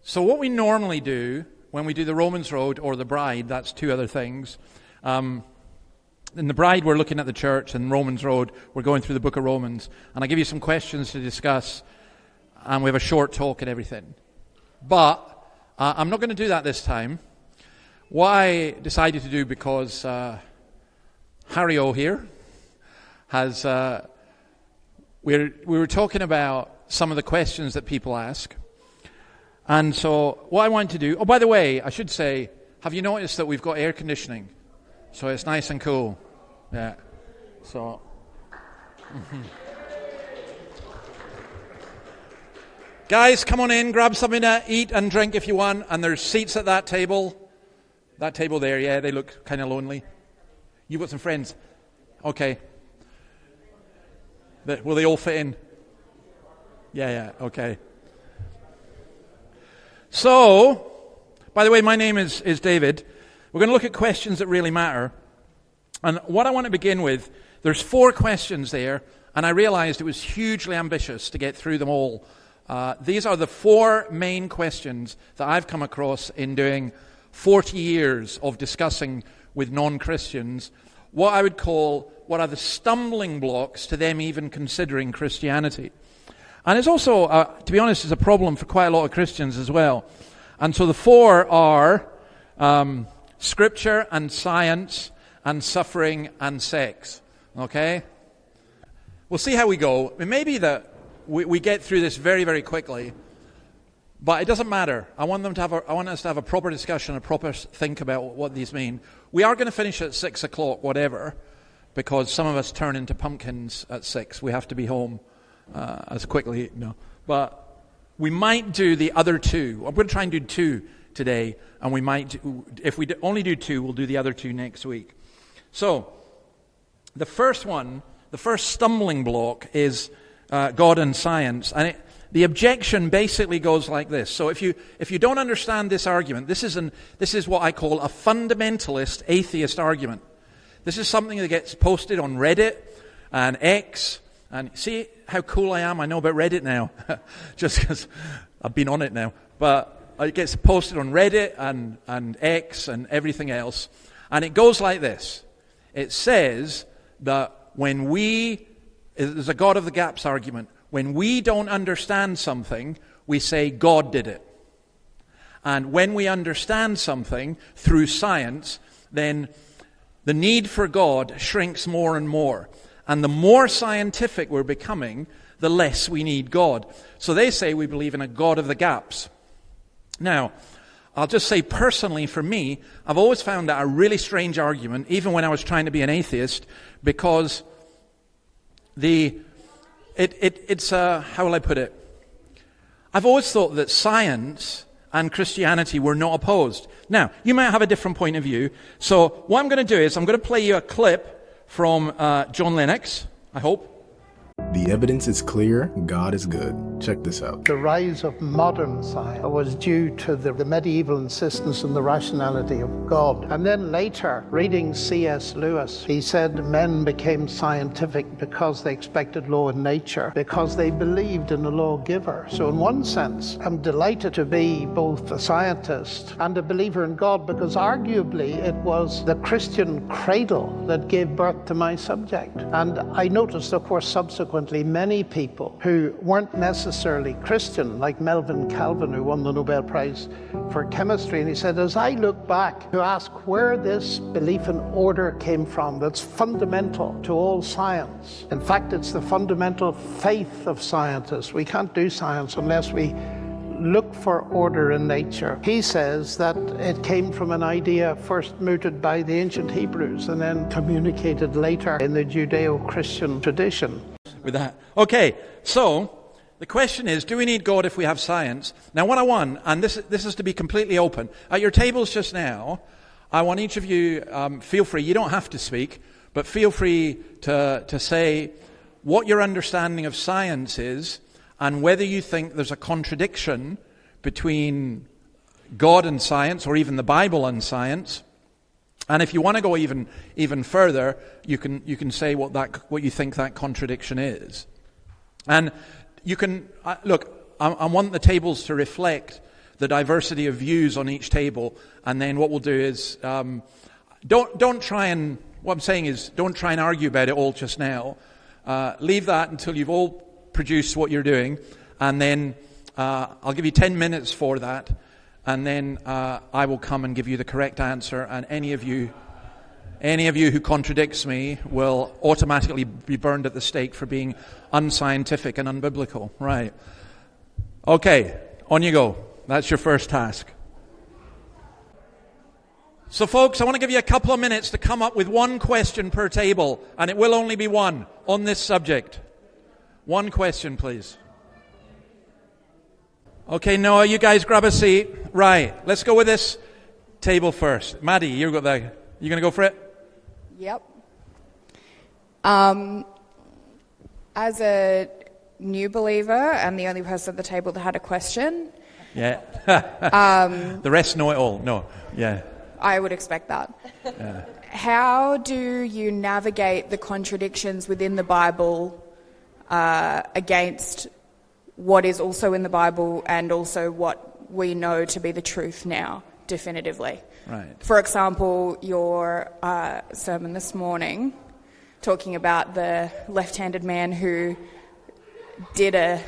So what we normally do when we do the Romans Road or the Bride, that's two other things. In the Bride, we're looking at the church, and Romans Road, we're going through the book of Romans. And I give you some questions to discuss, and we have a short talk and everything. But I'm not going to do that this time. What I decided to do, because Harry O here has... we were talking about some of the questions that people ask. And so what I want to do... Oh, by the way, I should say, have you noticed that we've got air conditioning? So it's nice and cool. Yeah. So... Guys, come on in, grab something to eat and drink if you want. And there's seats at that table. That table there, yeah, they look kind of lonely. You've got some friends. Okay. Will they all fit in? Yeah, okay. So, by the way, my name is David. We're going to look at questions that really matter. And what I want to begin with, there's 4 questions there, and I realized it was hugely ambitious to get through them all. These are the 4 main questions that I've come across in doing 40 years of discussing with non-Christians what I would call, what are the stumbling blocks to them even considering Christianity. And it's also, to be honest, it's a problem for quite a lot of Christians as well. And so the 4 are Scripture and science and suffering and sex. Okay? We'll see how we go. It may be that we get through this very, very quickly, but it doesn't matter. I want us to have a proper discussion, a proper think about what these mean. We are going to finish at 6 o'clock, whatever, because some of us turn into pumpkins at 6. We have to be home as quickly. No, but we might do the other 2. I'm going to try and do 2 today, and we might, if we only do 2, we'll do the other 2 next week. So, the first one, the first stumbling block is God and science, and the objection basically goes like this. So if you don't understand this argument, this is what I call a fundamentalist atheist argument. This is something that gets posted on Reddit and X, and see how cool I am. I know about Reddit now, just because I've been on it now. But it gets posted on Reddit and X and everything else, and it goes like this. It says that there's a God of the gaps argument. When we don't understand something, we say God did it. And when we understand something through science, then the need for God shrinks more and more. And the more scientific we're becoming, the less we need God. So they say we believe in a God of the gaps. Now, I'll just say personally for me, I've always found that a really strange argument, even when I was trying to be an atheist, because it's how will I put it? I've always thought that science and Christianity were not opposed. Now, you might have a different point of view. So what I'm going to do is I'm going to play you a clip from John Lennox, I hope. The evidence is clear. God is good. Check this out. The rise of modern science was due to the medieval insistence on the rationality of God. And then later, reading C.S. Lewis, he said men became scientific because they expected law in nature, because they believed in a lawgiver. So in one sense, I'm delighted to be both a scientist and a believer in God, because arguably it was the Christian cradle that gave birth to my subject. And I noticed, of course, subsequently, many people who weren't necessarily Christian, like Melvin Calvin, who won the Nobel Prize for chemistry, and he said, as I look back to ask where this belief in order came from, that's fundamental to all science. In fact, it's the fundamental faith of scientists. We can't do science unless we look for order in nature. He says that it came from an idea first mooted by the ancient Hebrews and then communicated later in the Judeo-Christian tradition. With that. Okay, so the question is, do we need God if we have science? Now what I want, and this is to be completely open, at your tables just now, I want each of you, feel free, you don't have to speak, but feel free to say what your understanding of science is and whether you think there's a contradiction between God and science, or even the Bible and science. And if you want to go even further, you can say what you think that contradiction is. And you can look. I want the tables to reflect the diversity of views on each table, and then what we'll do is don't try and, what I'm saying is, don't try and argue about it all just now. Leave that until you've all produced what you're doing, and then I'll give you 10 minutes for that, and then I will come and give you the correct answer, and any of you who contradicts me will automatically be burned at the stake for being unscientific and unbiblical. Right. Okay, on you go. That's your first task. So folks, I want to give you a couple of minutes to come up with one question per table, and it will only be one on this subject. One question, please. Okay, Noah, you guys grab a seat. Right, let's go with this table first. Maddie, you going to go for it? Yep. As a new believer, I'm the only person at the table that had a question. Yeah. The rest know it all. No. Yeah. I would expect that. Yeah. How do you navigate the contradictions within the Bible against what is also in the Bible and also what we know to be the truth now, definitively? Right. For example, your sermon this morning, talking about the left-handed man who did a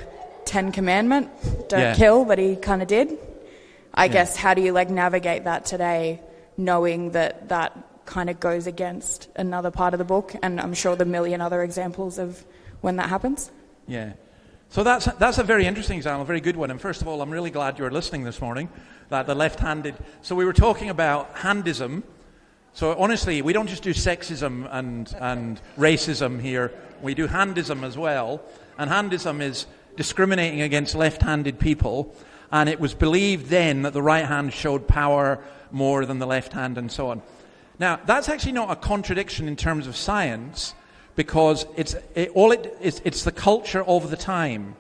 10 commandment, don't kill, but he kind of did. I guess, how do you navigate that today, knowing that that kind of goes against another part of the book, and I'm sure the million other examples of when that happens? Yeah. So that's a very interesting example, a very good one. And first of all, I'm really glad you're listening this morning, that the left-handed... So we were talking about handism. So honestly, we don't just do sexism and racism here. We do handism as well. And handism is discriminating against left-handed people. And it was believed then that the right hand showed power more than the left hand and so on. Now, that's actually not a contradiction in terms of science, because it's the culture of the time.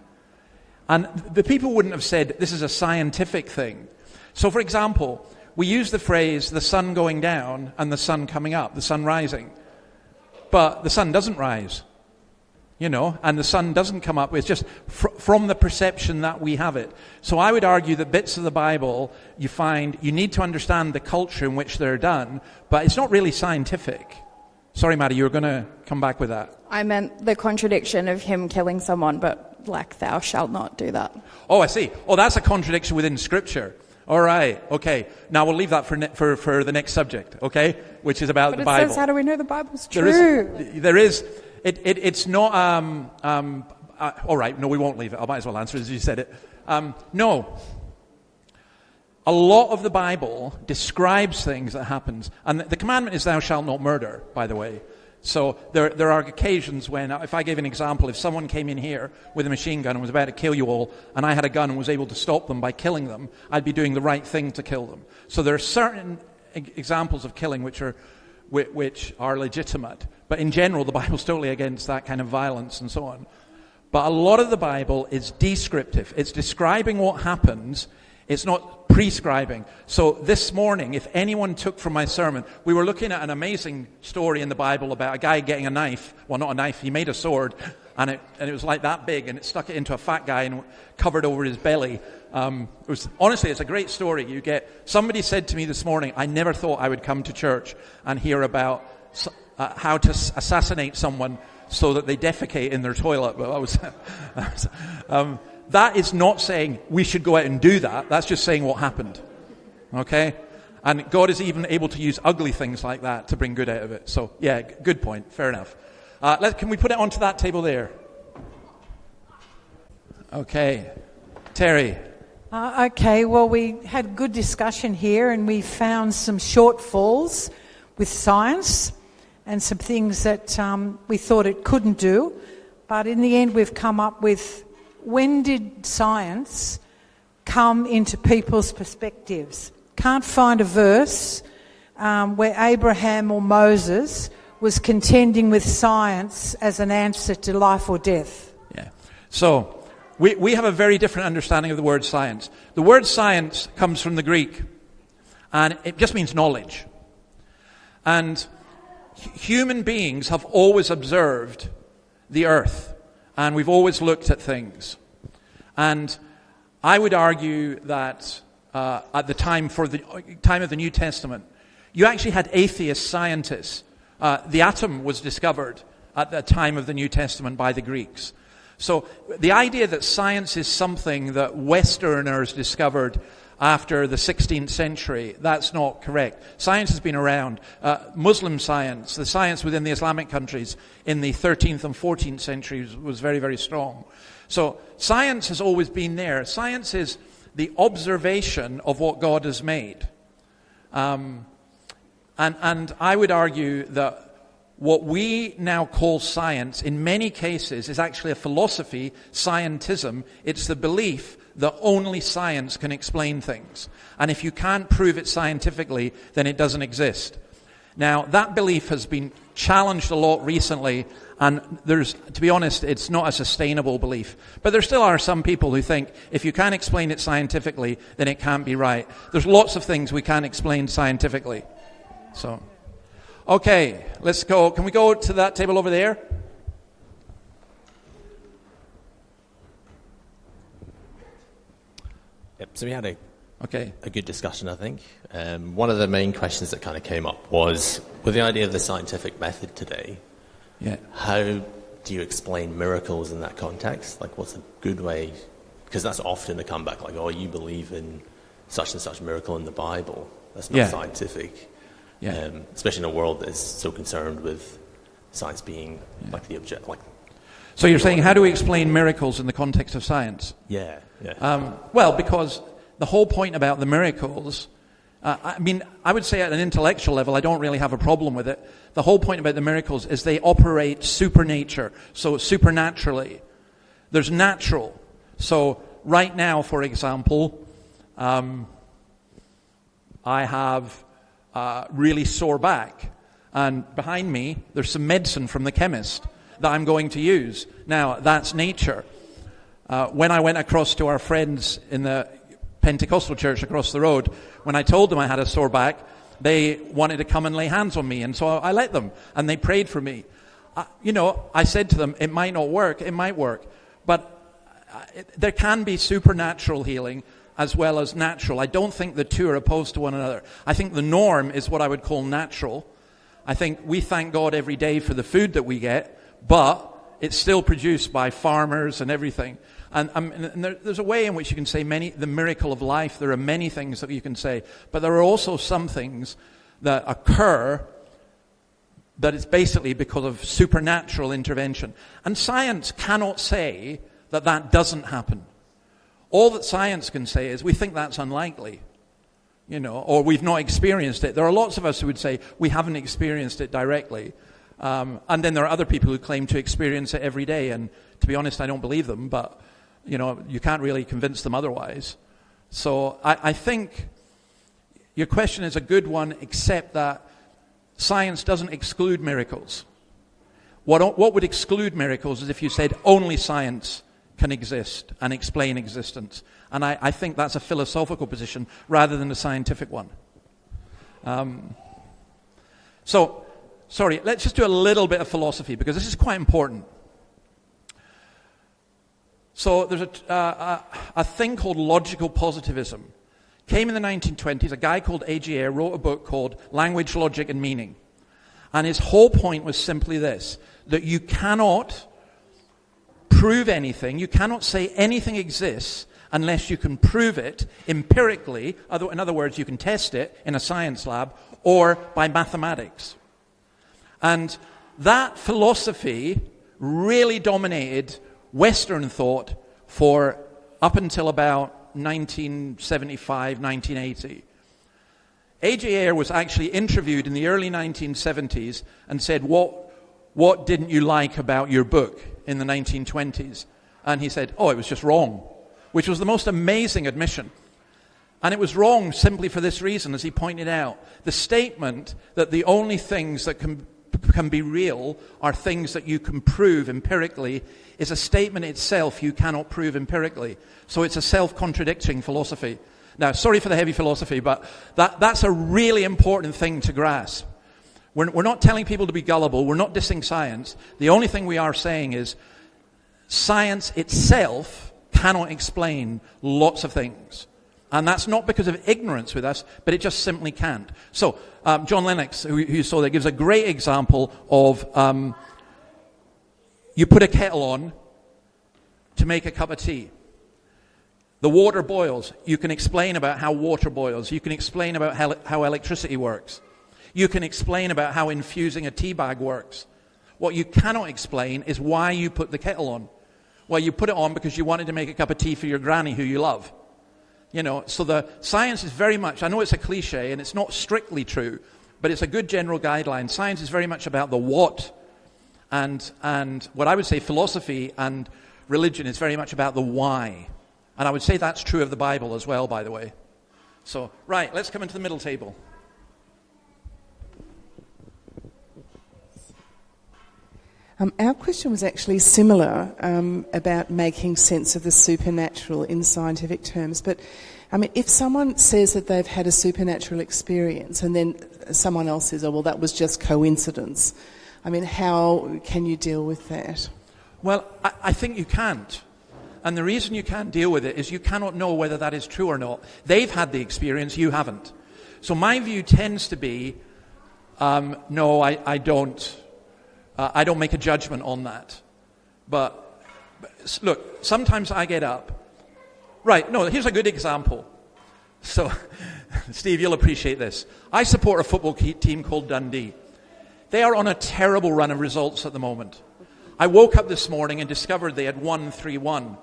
And the people wouldn't have said this is a scientific thing. So, for example, we use the phrase the sun going down and the sun coming up, the sun rising. But the sun doesn't rise, and the sun doesn't come up. It's just from the perception that we have it. So I would argue that bits of the Bible you find, you need to understand the culture in which they're done, but it's not really scientific. Sorry, Maddie, you were going to come back with that. I meant the contradiction of him killing someone, but thou shalt not do that. Oh, I see. Oh, that's a contradiction within Scripture. All right, okay. Now we'll leave that for the next subject, okay? Which is about the Bible. But it says, how do we know the Bible's true? There is. It's not... all right, no, we won't leave it. I might as well answer it as you said it. No. A lot of the Bible describes things that happens. And the commandment is thou shalt not murder, by the way. So there are occasions when, if I gave an example, if someone came in here with a machine gun and was about to kill you all, and I had a gun and was able to stop them by killing them, I'd be doing the right thing to kill them. So there are certain examples of killing which are legitimate. But in general, the Bible's totally against that kind of violence and so on. But a lot of the Bible is descriptive. It's describing what happens. It's not prescribing. So this morning, if anyone took from my sermon, we were looking at an amazing story in the Bible about a guy getting a knife. Well, not a knife, he made a sword, and it was like that big, and it stuck it into a fat guy and covered over his belly. Honestly, it's a great story. Somebody said to me this morning, I never thought I would come to church and hear about how to assassinate someone so that they defecate in their toilet. But that is not saying we should go out and do that. That's just saying what happened. Okay? And God is even able to use ugly things like that to bring good out of it. So, yeah, good point. Fair enough. Can we put it onto that table there? Okay. Terry. Okay, well, we had a good discussion here, and we found some shortfalls with science and some things that we thought it couldn't do. But in the end, we've come up with, when did science come into people's perspectives? Can't find a verse where Abraham or Moses was contending with science as an answer to life or death. Yeah. So we have a very different understanding of the word science. The word science comes from the Greek, and it just means knowledge. And human beings have always observed the earth, and we've always looked at things. And I would argue that at the time of the New Testament. You actually had atheist scientists. The atom was discovered at the time of the New Testament by the Greeks. So the idea that science is something that Westerners discovered after the 16th century, that's not correct. Science has been around. Muslim science, the science within the Islamic countries in the 13th and 14th centuries was very, very strong. So science has always been there. Science is the observation of what God has made. And I would argue that what we now call science, in many cases, is actually a philosophy, scientism. It's the belief that only science can explain things. And if you can't prove it scientifically, then it doesn't exist. Now, that belief has been challenged a lot recently, and to be honest, it's not a sustainable belief. But there still are some people who think if you can't explain it scientifically, then it can't be right. There's lots of things we can't explain scientifically. So, okay, let's go. Can we go to that table over there? Yep, so we had a good discussion, I think. One of the main questions that kind of came up was, with the idea of the scientific method today, how do you explain miracles in that context? Like, what's a good way? Because that's often a comeback, like, oh, you believe in such and such miracle in the Bible. That's not scientific. Especially in a world that is so concerned with science being like the object. So you're saying, how do we explain miracles in the context of science? Yeah. Well, because the whole point about the miracles, I would say at an intellectual level, I don't really have a problem with it. The whole point about the miracles is they operate supernature, so supernaturally. There's natural. So right now, for example, I have really sore back, and behind me there's some medicine from the chemist that I'm going to use. Now, that's nature. When I went across to our friends in the Pentecostal church across the road, when I told them I had a sore back, they wanted to come and lay hands on me, and so I let them, and they prayed for me. I said to them, it might not work, it might work, but there can be supernatural healing as well as natural. I don't think the two are opposed to one another. I think the norm is what I would call natural. I think we thank God every day for the food that we get, but it's still produced by farmers and everything. And there's a way in which you can say the miracle of life. There are many things that you can say, but there are also some things that occur that it's basically because of supernatural intervention. And science cannot say that doesn't happen. All that science can say is we think that's unlikely, or we've not experienced it. There are lots of us who would say we haven't experienced it directly. And then there are other people who claim to experience it every day. And to be honest, I don't believe them, but, you can't really convince them otherwise. So I think your question is a good one, except that science doesn't exclude miracles. What would exclude miracles is if you said only science can exist and explain existence. And I think that's a philosophical position rather than a scientific one. Sorry, let's just do a little bit of philosophy because this is quite important. So there's a thing called logical positivism. Came in the 1920s, a guy called A.G. Ayer wrote a book called Language, Logic and Meaning. And his whole point was simply this, that you cannot prove anything, you cannot say anything exists unless you can prove it empirically, in other words, you can test it in a science lab, or by mathematics. And that philosophy really dominated Western thought for up until about 1975, 1980. A.J. Ayer was actually interviewed in the early 1970s and said, what didn't you like about your book in the 1920s? And he said, it was just wrong, which was the most amazing admission. And it was wrong simply for this reason, as he pointed out. The statement that the only things that can be real are things that you can prove empirically is a statement itself you cannot prove empirically. So it's a self-contradicting philosophy. Now, sorry for the heavy philosophy, but that's a really important thing to grasp. We're not telling people to be gullible. We're not dissing science. The only thing we are saying is science itself cannot explain lots of things. And that's not because of ignorance with us, but it just simply can't. So, John Lennox, who you saw there, gives a great example of you put a kettle on to make a cup of tea. The water boils. You can explain about how water boils. You can explain about how electricity works. You can explain about how infusing a tea bag works. What you cannot explain is why you put the kettle on. Well, you put it on because you wanted to make a cup of tea for your granny who you love. So the science is very much, I know it's a cliche and it's not strictly true, but it's a good general guideline. Science is very much about the what. And what I would say philosophy and religion is very much about the why. And I would say that's true of the Bible as well, by the way. So, right, let's come into the middle table. Our question was actually similar about making sense of the supernatural in scientific terms. But, I mean, if someone says that they've had a supernatural experience and then someone else says, oh, well, that was just coincidence, I mean, how can you deal with that? Well, I think you can't. And the reason you can't deal with it is you cannot know whether that is true or not. They've had the experience, you haven't. So my view tends to be, no, I don't make a judgment on that. But look, sometimes I get up. Right, no, here's a good example. So, Steve, you'll appreciate this. I support a football team called Dundee. They are on a terrible run of results at the moment. I woke up this morning and discovered they had won 3-1.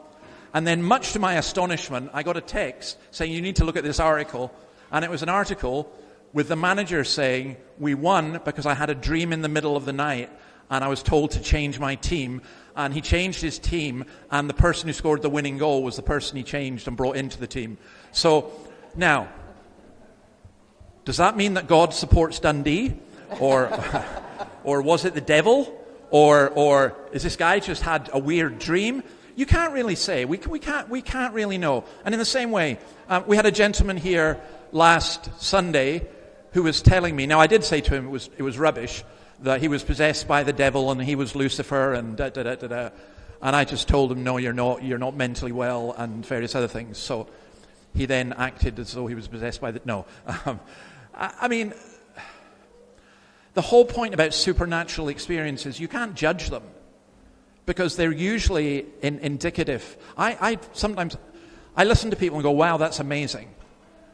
And then, much to my astonishment, I got a text saying, you need to look at this article. And it was an article with the manager saying, we won because I had a dream in the middle of the night and I was told to change my team. And he changed his team, and the person who scored the winning goal was the person he changed and brought into the team. So, now, does that mean that God supports Dundee? Or was it the devil? Or is this guy just had a weird dream? You can't really say. We can't really know. And in the same way, we had a gentleman here last Sunday who was telling me. Now, I did say to him it was rubbish, that he was possessed by the devil and he was Lucifer and da-da-da-da-da. And I just told him, no, you're not mentally well and various other things. So he then acted as though he was possessed by the... No. I mean, the whole point about supernatural experiences, you can't judge them because they're usually indicative. I sometimes listen to people and go, wow, that's amazing.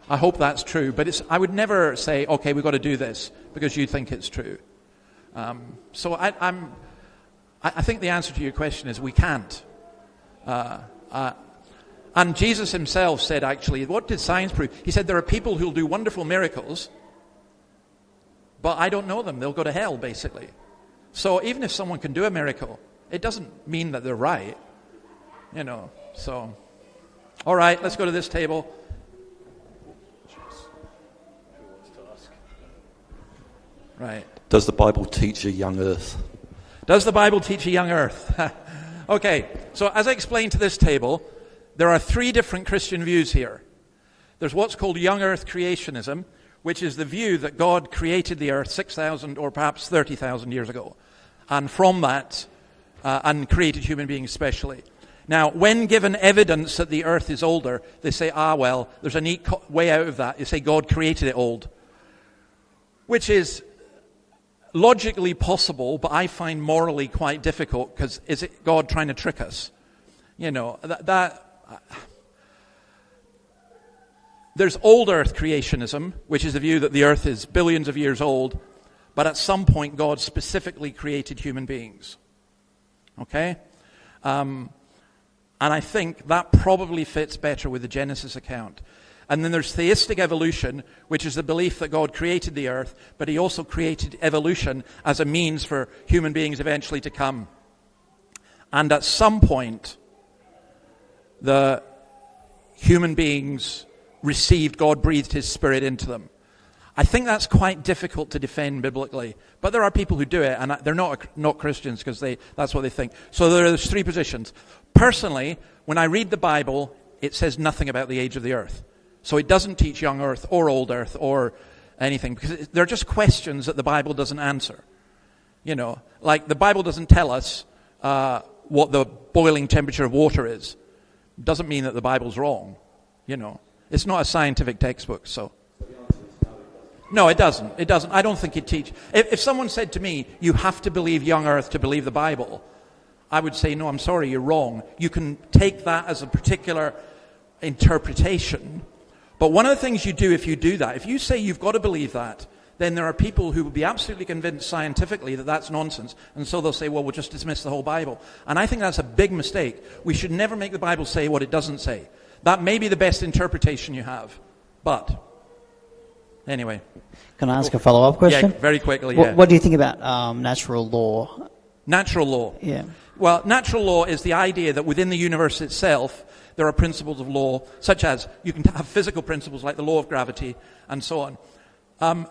I hope that's true. But I would never say, okay, we've got to do this because you think it's true. So I think the answer to your question is we can't. And Jesus himself said, actually, what did science prove? He said there are people who'll do wonderful miracles, but I don't know them. They'll go to hell, basically. So even if someone can do a miracle, it doesn't mean that they're right. So. All right, let's go to this table. Right. Does the Bible teach a young earth? Does the Bible teach a young earth? Okay, so as I explained to this table, there are three different Christian views here. There's what's called young earth creationism, which is the view that God created the earth 6,000 or perhaps 30,000 years ago. And from that, and created human beings especially. Now, when given evidence that the earth is older, they say, well, there's a neat way out of that. They say God created it old. Which is logically possible, but I find morally quite difficult, because is it God trying to trick us? There's old earth creationism, which is the view that the earth is billions of years old, but at some point God specifically created human beings. Okay? And I think that probably fits better with the Genesis account. And then there's theistic evolution, which is the belief that God created the earth, but he also created evolution as a means for human beings eventually to come. And at some point, the human beings received, God breathed his spirit into them. I think that's quite difficult to defend biblically. But there are people who do it, and they're not Christians because that's what they think. So there's three positions. Personally, when I read the Bible, it says nothing about the age of the earth. So it doesn't teach young earth or old earth or anything, because they're just questions that the Bible doesn't answer. Like the Bible doesn't tell us what the boiling temperature of water is. Doesn't mean that the Bible's wrong, It's not a scientific textbook, so. No, it doesn't. It doesn't. I don't think it teaches. If someone said to me, you have to believe young earth to believe the Bible, I would say, no, I'm sorry, you're wrong. You can take that as a particular interpretation. But one of the things you do if you do that, if you say you've got to believe that, then there are people who will be absolutely convinced scientifically that that's nonsense. And so they'll say, well, we'll just dismiss the whole Bible. And I think that's a big mistake. We should never make the Bible say what it doesn't say. That may be the best interpretation you have. But anyway. Can I ask a follow-up question? Yeah, very quickly, yeah. What do you think about natural law? Natural law? Yeah. Well, natural law is the idea that within the universe itself, there are principles of law, such as you can have physical principles like the law of gravity and so on.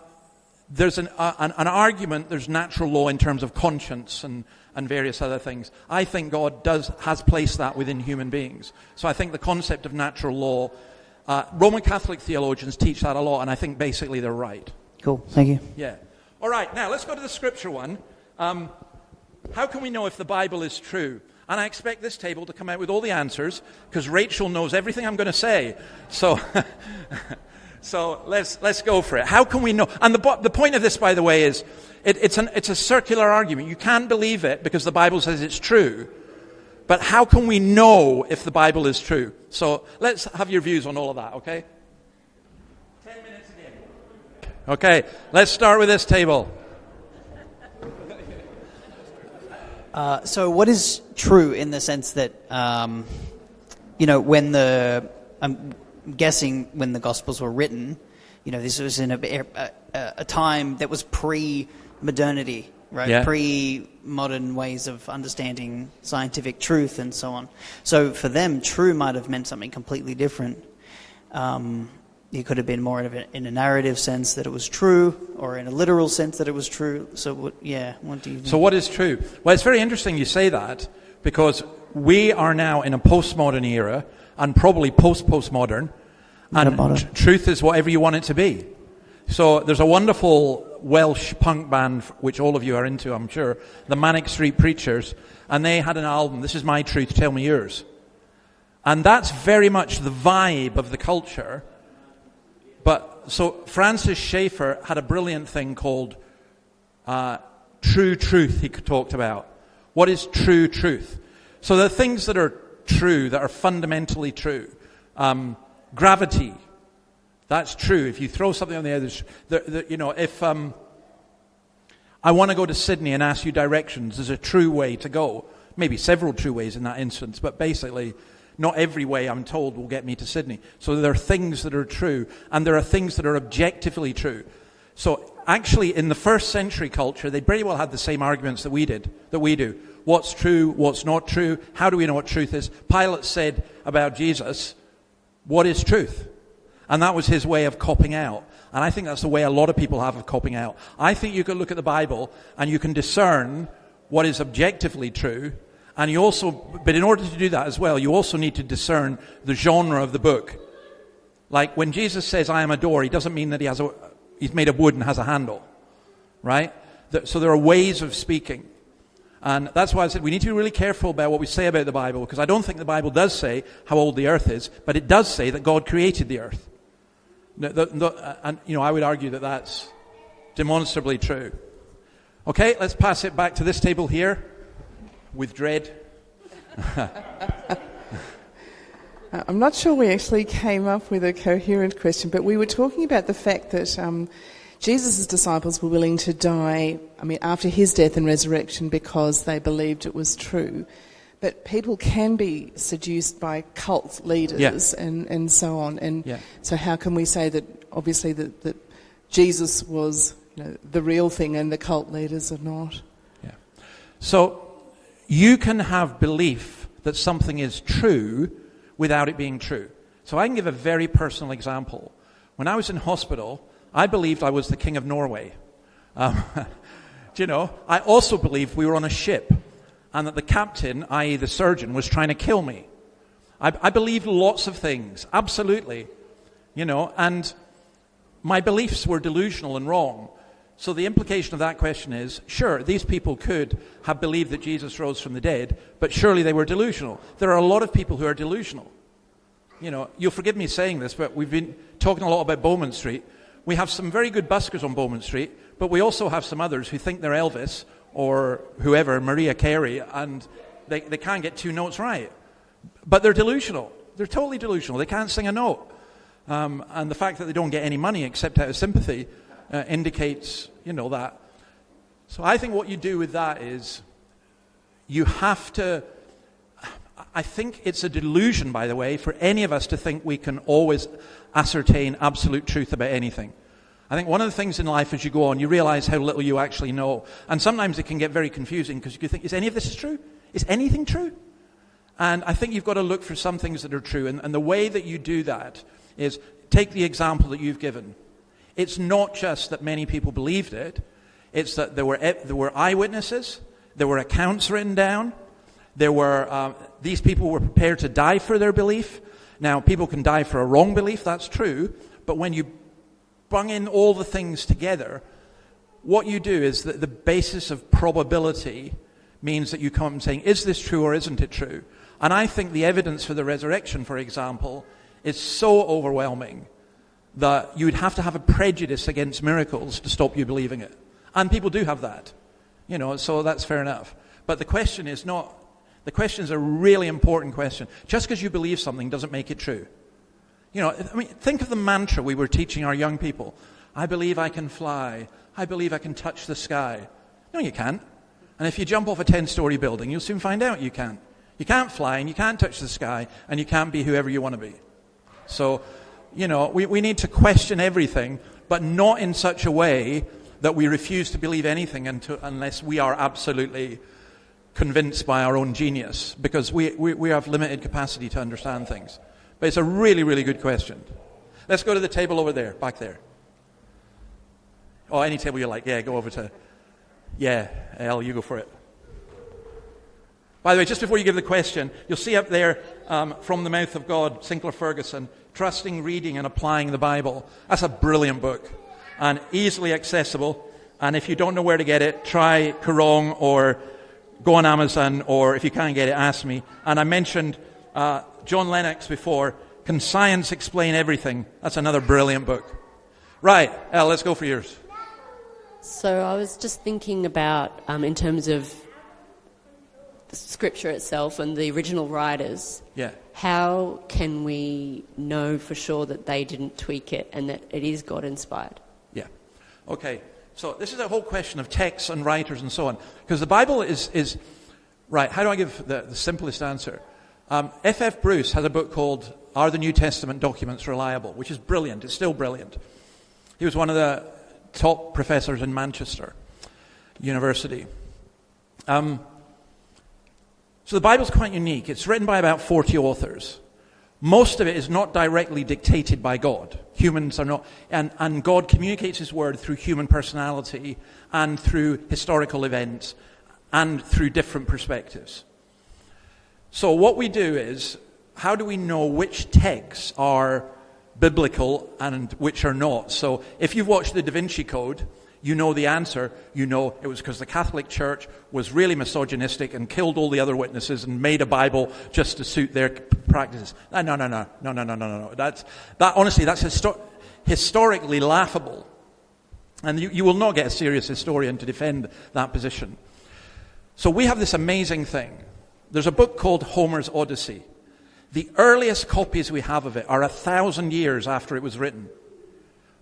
There's an argument, there's natural law in terms of conscience and various other things. I think God has placed that within human beings. So I think the concept of natural law, Roman Catholic theologians teach that a lot, and I think basically they're right. Cool, thank you. Yeah. All right, now let's go to the scripture one. How can we know if the Bible is true? And I expect this table to come out with all the answers, because Rachel knows everything I'm going to say. So, so let's go for it. How can we know? And the point of this, by the way, is it's a circular argument. You can't believe it because the Bible says it's true. But how can we know if the Bible is true? So let's have your views on all of that, okay? 10 minutes again. Okay, let's start with this table. So what is true in the sense that, when I'm guessing when the Gospels were written, this was in a time that was pre-modernity, right? Yeah. Pre-modern ways of understanding scientific truth and so on. So for them, true might have meant something completely different. It could have been more in a narrative sense that it was true, or in a literal sense that it was true. So, what do you think? So what is true? Well, it's very interesting you say that, because we are now in a postmodern era, and probably postmodern, and truth is whatever you want it to be. So there's a wonderful Welsh punk band, which all of you are into, I'm sure, the Manic Street Preachers, and they had an album, This Is My Truth, Tell Me Yours. And that's very much the vibe of the culture. But so Francis Schaeffer had a brilliant thing called true truth he talked about. What is true truth? So the things that are true, that are fundamentally true. Gravity, that's true. If you throw something on the air, if I want to go to Sydney and ask you directions, there's a true way to go. Maybe several true ways in that instance, but basically not every way I'm told will get me to Sydney. So there are things that are true, and there are things that are objectively true. So actually, in the first century culture, they pretty well had the same arguments that we do. What's true, what's not true, how do we know what truth is? Pilate said about Jesus, what is truth? And that was his way of copping out. And I think that's the way a lot of people have of copping out. I think you can look at the Bible, and you can discern what is objectively true. And you also, but in order to do that as well, you also need to discern the genre of the book. Like when Jesus says, I am a door, he doesn't mean that he's made of wood and has a handle, right? So there are ways of speaking. And that's why I said we need to be really careful about what we say about the Bible, because I don't think the Bible does say how old the earth is, but it does say that God created the earth. And I would argue that that's demonstrably true. Okay, let's pass it back to this table here. With dread. I'm not sure we actually came up with a coherent question, but we were talking about the fact that Jesus' disciples were willing to die, after his death and resurrection because they believed it was true. But people can be seduced by cult leaders and so on. And so how can we say that, obviously, that Jesus was the real thing and the cult leaders are not? Yeah. So you can have belief that something is true without it being true. So I can give a very personal example. When I was in hospital, I believed I was the king of Norway. I also believed we were on a ship and that the captain, i.e. the surgeon, was trying to kill me. I believed lots of things, absolutely. And my beliefs were delusional and wrong. So the implication of that question is, sure, these people could have believed that Jesus rose from the dead, but surely they were delusional. There are a lot of people who are delusional. You'll forgive me saying this, but we've been talking a lot about Bowman Street. We have some very good buskers on Bowman Street, but we also have some others who think they're Elvis or whoever, Mariah Carey, and they can't get 2 notes right. But they're delusional. They're totally delusional. They can't sing a note. And the fact that they don't get any money except out of sympathy indicates, that. So I think what you do with that is you have to... I think it's a delusion, by the way, for any of us to think we can always ascertain absolute truth about anything. I think one of the things in life as you go on, you realize how little you actually know. And sometimes it can get very confusing because you think, is any of this true? Is anything true? And I think you've got to look for some things that are true. And the way that you do that is take the example that you've given. It's not just that many people believed it. It's that there were eyewitnesses. There were accounts written down. There were these people were prepared to die for their belief. Now, people can die for a wrong belief, that's true. But when you bung in all the things together, what you do is that the basis of probability means that you come up and saying, is this true or isn't it true? And I think the evidence for the resurrection, for example, is so overwhelming that you would have to have a prejudice against miracles to stop you believing it. And people do have that, so that's fair enough. But the question is not... The question is a really important question. Just because you believe something doesn't make it true. Think of the mantra we were teaching our young people. I believe I can fly. I believe I can touch the sky. No, you can't. And if you jump off a 10-story building, you'll soon find out you can't. You can't fly, and you can't touch the sky, and you can't be whoever you want to be. So, we need to question everything, but not in such a way that we refuse to believe anything unless we are absolutely convinced by our own genius, because we have limited capacity to understand things. But it's a really, really good question. Let's go to the table over there, back there. Oh, any table you like. Yeah, go over to... Yeah, Elle, you go for it. By the way, just before you give the question, you'll see up there, From the Mouth of God, Sinclair Ferguson, Trusting, Reading, and Applying the Bible. That's a brilliant book, and easily accessible. And if you don't know where to get it, try Kurong or... go on Amazon, or if you can't get it, ask me. And I mentioned John Lennox before. Can Science Explain Everything? That's another brilliant book. Right, Elle, let's go for yours. So I was just thinking about, in terms of the scripture itself and the original writers, how can we know for sure that they didn't tweak it and that it is God-inspired? Yeah. Okay. So this is a whole question of texts and writers and so on. Because the Bible is right, how do I give the simplest answer? F.F. Bruce has a book called Are the New Testament Documents Reliable? Which is brilliant. It's still brilliant. He was one of the top professors in Manchester University. So the Bible's quite unique. It's written by about 40 authors. Most of it is not directly dictated by God. Humans are not, and God communicates his word through human personality and through historical events and through different perspectives. So what we do is, how do we know which texts are biblical and which are not? So if you've watched the Da Vinci Code, you know the answer. You know it was because the Catholic Church was really misogynistic and killed all the other witnesses and made a Bible just to suit their practices. No. That's historically laughable. And you will not get a serious historian to defend that position. So we have this amazing thing. There's a book called Homer's Odyssey. The earliest copies we have of it are 1,000 years after it was written.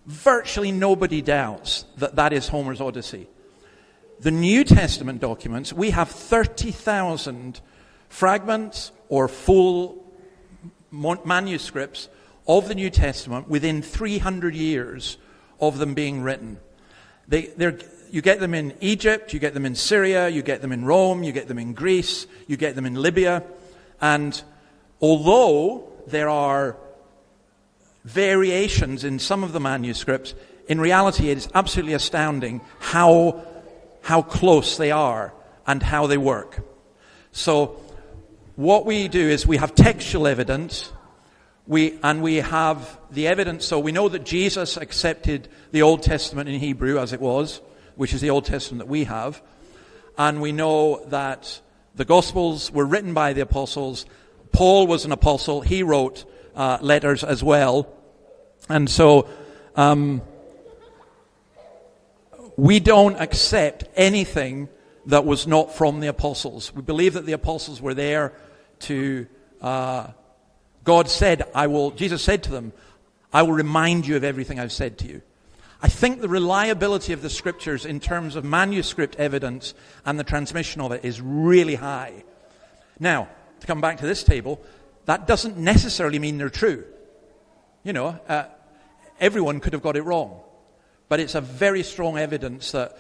Virtually nobody doubts that that is Homer's Odyssey. The New Testament documents, we have 30,000 fragments or full manuscripts of the New Testament within 300 years of them being written. You get them in Egypt, you get them in Syria, you get them in Rome, you get them in Greece, you get them in Libya. And although there are variations in some of the manuscripts, in reality it is absolutely astounding how close they are and how they work. So what we do is we have textual evidence, we have the evidence. So we know that Jesus accepted the Old Testament in Hebrew as it was, which is the Old Testament that we have. And we know that the Gospels were written by the apostles. Paul was an apostle. He wrote letters as well. And so we don't accept anything that was not from the apostles. We believe that the apostles were there to... God said, Jesus said to them, I will remind you of everything I've said to you. I think the reliability of the scriptures in terms of manuscript evidence and the transmission of it is really high. Now, to come back to this table, that doesn't necessarily mean they're true. Everyone could have got it wrong. But it's a very strong evidence that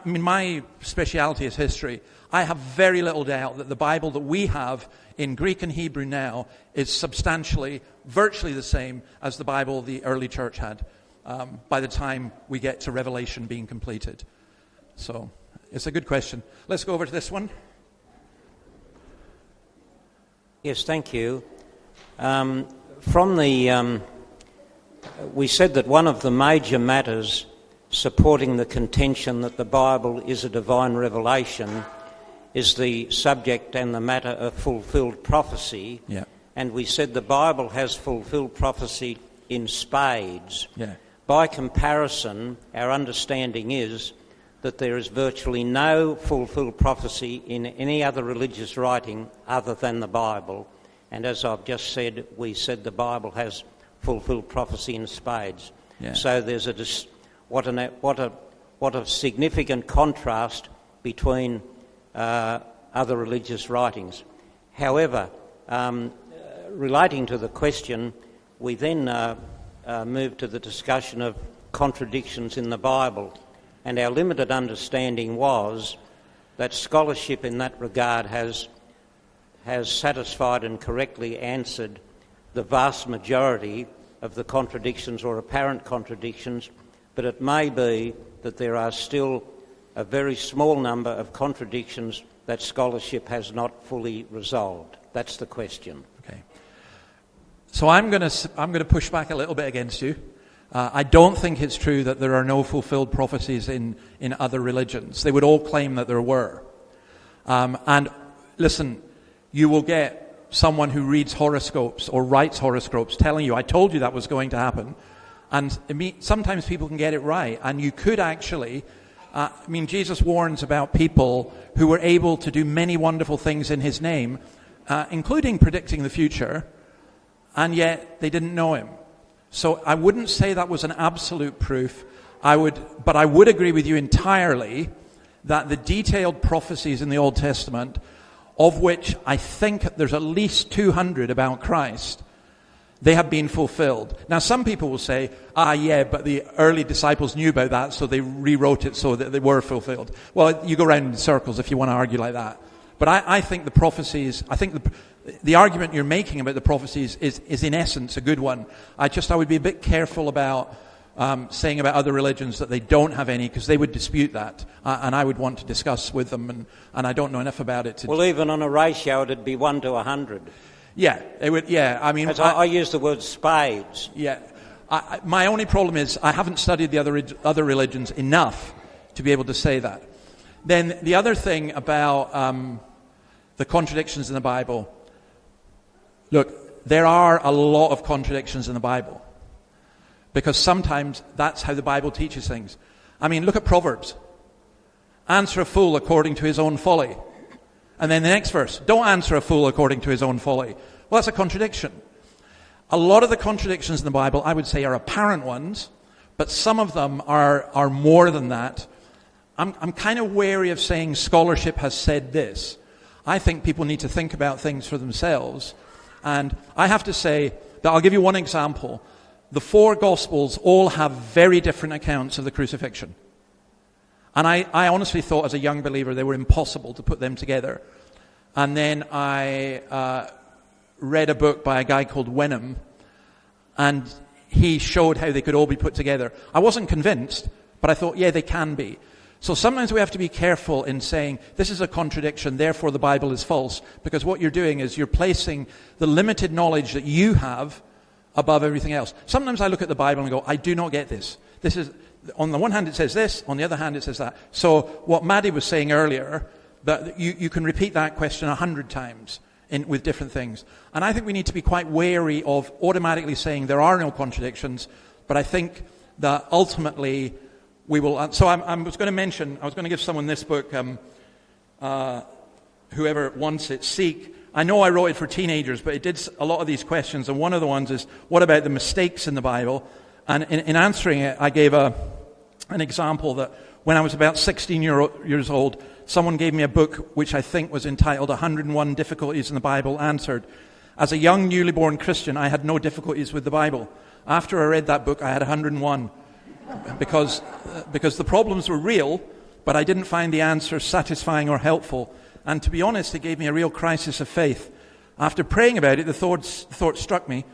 my speciality is history. I have very little doubt that the Bible that we have in Greek and Hebrew now is substantially, virtually the same as the Bible the early church had by the time we get to Revelation being completed. So it's a good question. Let's go over to this one. Yes, thank you. We said that one of the major matters supporting the contention that the Bible is a divine revelation is the subject and the matter of fulfilled prophecy. Yeah. And we said the Bible has fulfilled prophecy in spades. Yeah. By comparison, our understanding is that there is virtually no fulfilled prophecy in any other religious writing other than the Bible. And as I've just said, we said the Bible has fulfilled prophecy in spades. Yeah. So there's what a significant contrast between other religious writings. However, relating to the question, we then moved to the discussion of contradictions in the Bible, and our limited understanding was that scholarship in that regard has satisfied and correctly answered the vast majority of the contradictions or apparent contradictions, but it may be that there are still a very small number of contradictions that scholarship has not fully resolved. That's the question. Okay. So I'm going to push back a little bit against you. I don't think it's true that there are no fulfilled prophecies in other religions. They would all claim that there were. And listen, you will get someone who reads horoscopes or writes horoscopes telling you, I told you that was going to happen. And sometimes people can get it right. And you could actually... Jesus warns about people who were able to do many wonderful things in his name, including predicting the future, and yet they didn't know him. So I wouldn't say that was an absolute proof. But I would agree with you entirely that the detailed prophecies in the Old Testament, of which I think there's at least 200 about Christ, they have been fulfilled. Now, some people will say, but the early disciples knew about that, so they rewrote it so that they were fulfilled. Well, you go around in circles if you want to argue like that. But I think the prophecies, the argument you're making about the prophecies is in essence a good one. I would be a bit careful about saying about other religions that they don't have any, because they would dispute that, and I would want to discuss with them, and I don't know enough about it. Well, even on a ratio, it'd be 1 to 100. Yeah, it would. Yeah, I use the word spades. Yeah, my only problem is I haven't studied the other religions enough to be able to say that. Then the other thing about the contradictions in the Bible. Look, there are a lot of contradictions in the Bible, because sometimes that's how the Bible teaches things. Look at Proverbs. Answer a fool according to his own folly. And then the next verse, don't answer a fool according to his own folly. Well, that's a contradiction. A lot of the contradictions in the Bible, I would say, are apparent ones, but some of them are more than that. I'm kind of wary of saying scholarship has said this. I think people need to think about things for themselves. And I have to say that I'll give you one example. The 4 Gospels all have very different accounts of the crucifixion. And I honestly thought as a young believer they were impossible to put them together. And then I read a book by a guy called Wenham, and he showed how they could all be put together. I wasn't convinced, but I thought, yeah, they can be. So sometimes we have to be careful in saying, this is a contradiction, therefore the Bible is false, because what you're doing is you're placing the limited knowledge that you have above everything else. Sometimes I look at the Bible and go, I do not get this. This is... On the one hand, it says this. On the other hand, it says that. So what Maddie was saying earlier, that you can repeat that question 100 times. with different things. And I think we need to be quite wary of automatically saying there are no contradictions, but I think that ultimately we will... So I was going to give someone this book, whoever wants it, Seek. I know I wrote it for teenagers, but it did a lot of these questions, and one of the ones is, what about the mistakes in the Bible? And in answering it, I gave an example that when I was about 16 years old, someone gave me a book which I think was entitled 101 Difficulties in the Bible Answered. As a young, newly born Christian, I had no difficulties with the Bible. After I read that book, I had 101 because the problems were real, but I didn't find the answers satisfying or helpful. And to be honest, it gave me a real crisis of faith. After praying about it, the thought struck me,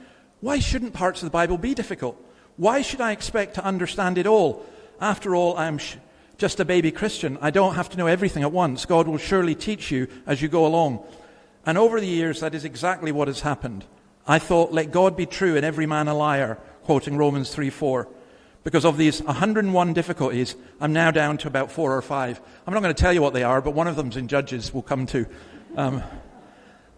why shouldn't parts of the Bible be difficult? Why should I expect to understand it all? After all, I'm just a baby Christian. I don't have to know everything at once. God will surely teach you as you go along. And over the years, that is exactly what has happened. I thought, let God be true and every man a liar, quoting Romans 3:4. Because of these 101 difficulties, I'm now down to about 4 or 5. I'm not going to tell you what they are, but one of them's in Judges we'll come to.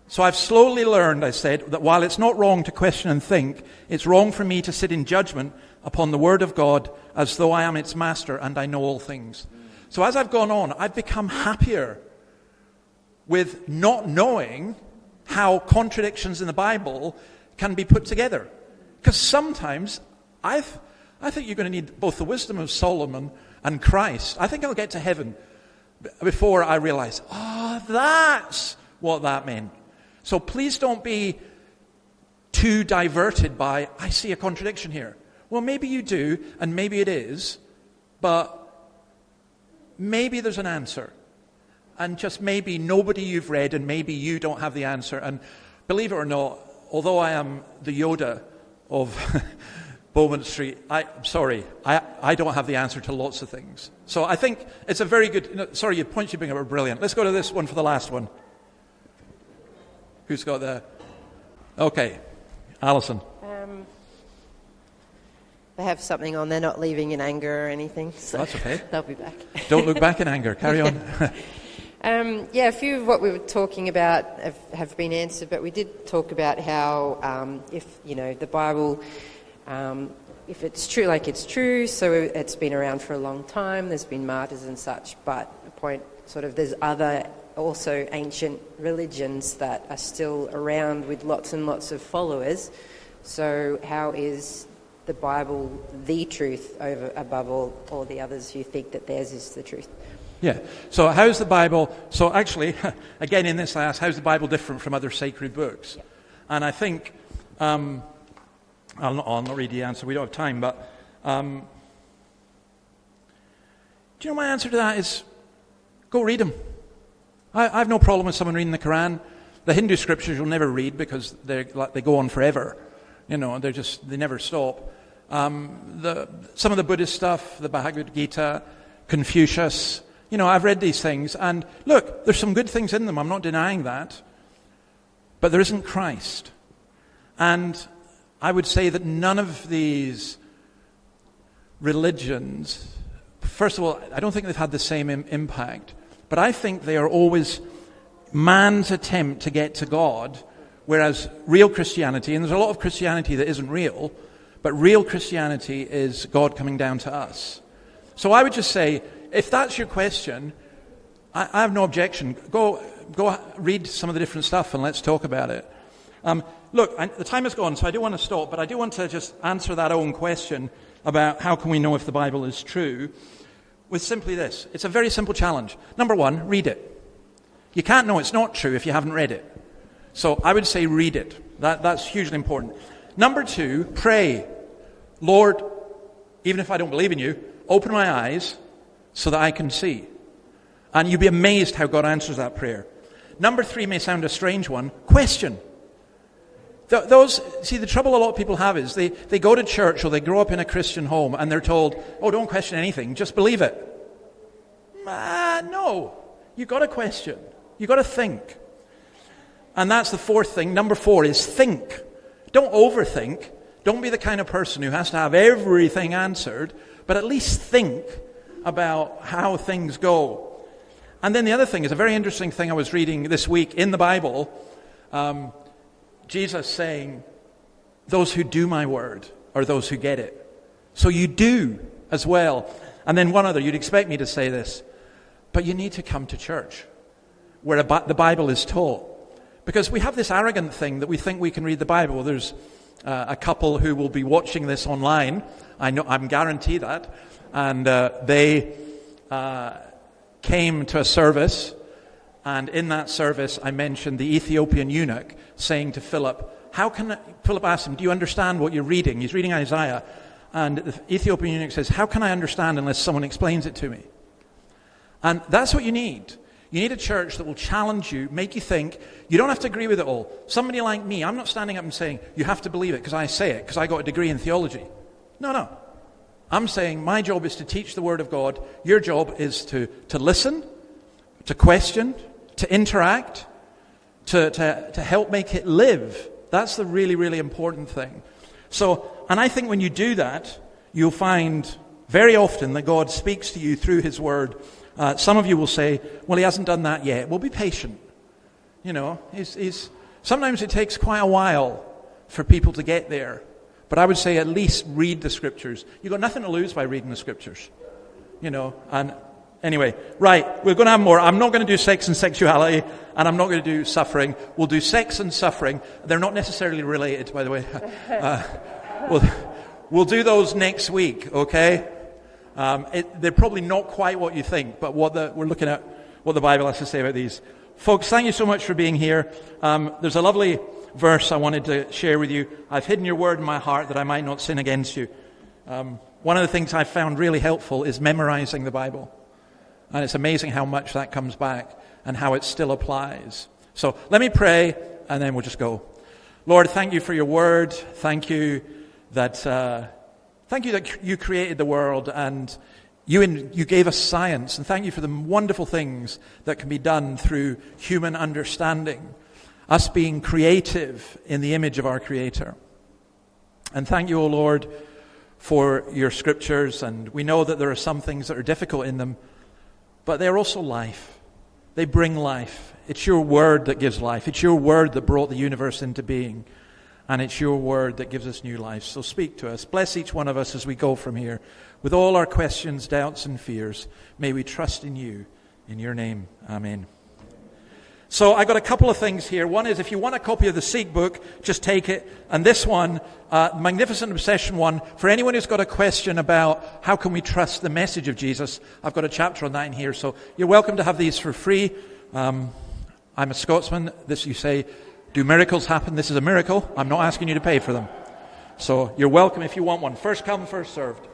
So I've slowly learned, I said, that while it's not wrong to question and think, it's wrong for me to sit in judgment upon the Word of God as though I am its master and I know all things. So as I've gone on, I've become happier with not knowing how contradictions in the Bible can be put together. Because sometimes I think you're going to need both the wisdom of Solomon and Christ. I think I'll get to heaven before I realize, that's what that meant. So please don't be too diverted by, I see a contradiction here. Well, maybe you do, and maybe it is, but maybe there's an answer. And just maybe nobody you've read, and maybe you don't have the answer. And believe it or not, although I am the Yoda of Bowman Street, I don't have the answer to lots of things. So I think it's a very good... your points you bring up are brilliant. Let's go to this one for the last one. Who's got the... Okay, Alison. They have something on. They're not leaving in anger or anything. So that's okay. They'll be back. Don't look back in anger. Carry on. A few of what we were talking about have been answered, but we did talk about how if the Bible, if it's true, like it's true, so it's been around for a long time. There's been martyrs and such, but the point there's other also ancient religions that are still around with lots and lots of followers. So how is the Bible the truth above all the others who think that theirs is the truth? Yeah. So how's the Bible... So actually, again in this I asked, how's the Bible different from other sacred books? Yeah. And I think... I'll not read the answer, we don't have time, but... do you know my answer to that is, go read them. I have no problem with someone reading the Quran. The Hindu scriptures you'll never read because they go on forever. They never stop. Some of the Buddhist stuff, the Bhagavad Gita, Confucius, I've read these things, and look, there's some good things in them, I'm not denying that, but there isn't Christ. And I would say that none of these religions, first of all, I don't think they've had the same impact, but I think they are always man's attempt to get to God, whereas real Christianity, and there's a lot of Christianity that isn't real, but real Christianity is God coming down to us. So I would just say, if that's your question, I have no objection. Go read some of the different stuff and let's talk about it. Look, the time is gone, so I do want to stop, but I do want to just answer that own question about how can we know if the Bible is true with simply this. It's a very simple challenge. Number one, read it. You can't know it's not true if you haven't read it. So I would say read it. That's hugely important. Number two, pray. Lord, even if I don't believe in you, open my eyes so that I can see. And you'd be amazed how God answers that prayer. Number three may sound a strange one. Question. The trouble a lot of people have is they go to church or they grow up in a Christian home and they're told, don't question anything, just believe it. No. You've got to question. You've got to think. And that's the fourth thing. Number 4 is think. Don't overthink. Don't be the kind of person who has to have everything answered, but at least think about how things go. And then the other thing is a very interesting thing I was reading this week in the Bible, Jesus saying, those who do my word are those who get it. So you do as well. And then one other, you'd expect me to say this, but you need to come to church where the Bible is taught. Because we have this arrogant thing that we think we can read the Bible. There's a couple who will be watching this online. I'm guarantee that. And they came to a service, and in that service I mentioned the Ethiopian eunuch saying to Philip, Philip asked him, do you understand what you're reading? He's reading Isaiah. And the Ethiopian eunuch says, how can I understand unless someone explains it to me? And that's what you need. You need a church that will challenge you, make you think. You don't have to agree with it all. Somebody like me, I'm not standing up and saying, you have to believe it because I say it, because I got a degree in theology. No. I'm saying my job is to teach the Word of God. Your job is to listen, to question, to interact, to help make it live. That's the really, really important thing. So, and I think when you do that, you'll find very often that God speaks to you through His Word. Some of you will say, well, He hasn't done that yet. Well, be patient. You know, sometimes it takes quite a while for people to get there. But I would say at least read the Scriptures. You've got nothing to lose by reading the Scriptures. You know, and anyway, right, we're going to have more. I'm not going to do sex and sexuality, and I'm not going to do suffering. We'll do sex and suffering. They're not necessarily related, by the way. We'll do those next week, okay? They're probably not quite what you think, but we're looking at what the Bible has to say about these. Folks, thank you so much for being here. There's a lovely verse I wanted to share with you. I've hidden your word in my heart that I might not sin against you. One of the things I've found really helpful is memorizing the Bible. And it's amazing how much that comes back and how it still applies. So let me pray, and then we'll just go. Lord, thank you for your word. Thank you that you created the world, and you gave us science. And thank you for the wonderful things that can be done through human understanding, us being creative in the image of our Creator. And thank you, O Lord, for your Scriptures. And we know that there are some things that are difficult in them, but they're also life. They bring life. It's your word that gives life. It's your word that brought the universe into being. And it's your word that gives us new life. So speak to us. Bless each one of us as we go from here. With all our questions, doubts, and fears, may we trust in you. In your name, amen. So I got a couple of things here. One is, if you want a copy of the Seek book, just take it. And this one, Magnificent Obsession one, for anyone who's got a question about how can we trust the message of Jesus, I've got a chapter on that in here. So you're welcome to have these for free. I'm a Scotsman. You say, do miracles happen? This is a miracle. I'm not asking you to pay for them. So you're welcome if you want one. First come, first served.